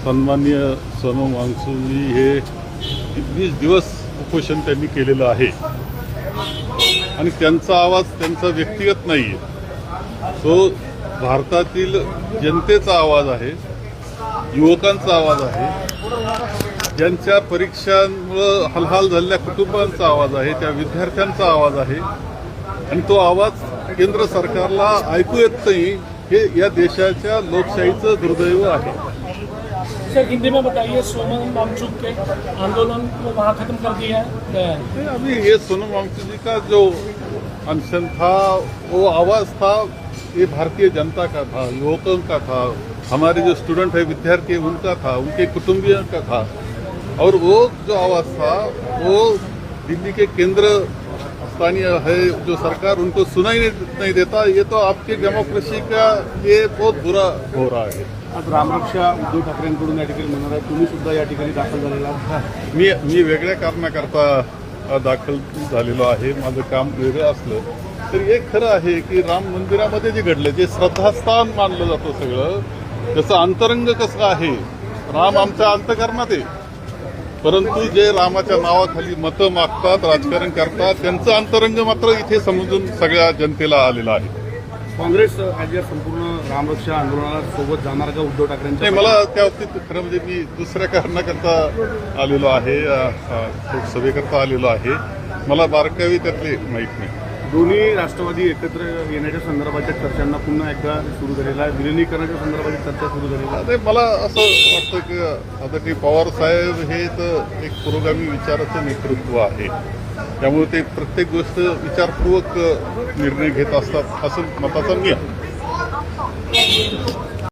सन्माननीय सोनम वांगचुक हे 20 दिवस उपोषण त्यांनी केलेलं आहे आणि त्यांचा आवाज त्यांचा व्यक्तिगत नाही आहे, तो भारतातील जनतेचा आवाज आहे, युवकांचा आवाज आहे, ज्यांच्या परीक्षांमुळे हालहाल झालेल्या कुटुंबांचा आवाज आहे, त्या विद्यार्थ्यांचा आवाज आहे आणि तो आवाज केंद्र सरकारला ऐकू येत नाही, हे या देशाच्या लोकशाहीचं दुर्दैव आहे। सर हिंदी में बताइए, सोनम वांगचुक के आंदोलन को वहाँ खत्म कर दिया गया है। अभी ये सोनम वांगचुक जी का जो अनशन था, वो आवाज़ था, ये भारतीय जनता का था, युवकों का था, हमारे जो स्टूडेंट है विद्यार्थी उनका था, उनके कुटुंबियों का था। और वो जो आवाज़ था वो दिल्ली के केंद्र स्थानीय है जो सरकार उनको सुनाई नहीं देता। ये तो आपकी डेमोक्रेसी का ये बहुत बुरा हो रहा है। आज रामरक्षा उद्धव ठाकरेंकडून या ठिकाणी म्हणणार आहे, तुम्ही सुद्धा या ठिकाणी दाखल झालेला आहात। मी वेगळ्या कारणाकरता दाखल झालेलो आहे, माझं काम वेगळं असलं तर एक खरं आहे की राम मंदिरामध्ये जे घडलं, जे श्रद्धास्थान मानलं जातं सगळं, त्याचं अंतरंग कसं आहे, राम आमच्या अंतःकरणात आहे, परंतु जे रामाच्या नावाखाली मतं मागतात, राजकारण करतात, त्यांचं अंतरंग मात्र इथे समजून सगळ्या जनतेला आलेलं आहे। काँग्रेस आज या संपूर्ण रामरक्षा आंदोलनाला सोबत जाणार का उद्धव ठाकरेंच्या? नाही, मला त्या बाबतीत खरं म्हणजे मी दुसऱ्या कारणाकरता आलेलो आहे, सभेकरता आलेलो आहे, मला बारकावी त्यातले माहीत नाही। दोन्ही राष्ट्रवादी एकत्र येण्याच्या संदर्भाच्या चर्चांना पुन्हा एकदा सुरू झालेला आहे, विलिनीकरणाच्या संदर्भाची चर्चा सुरू झालेली आहे। मला असं वाटतं की आता ते पवार साहेब हे तर एक पुरोगामी विचाराचं नेतृत्व आहे, त्यामुळे ते प्रत्येक गोष्ट विचारपूर्वक निर्णय घेत असतात असं मताचा मी आहे।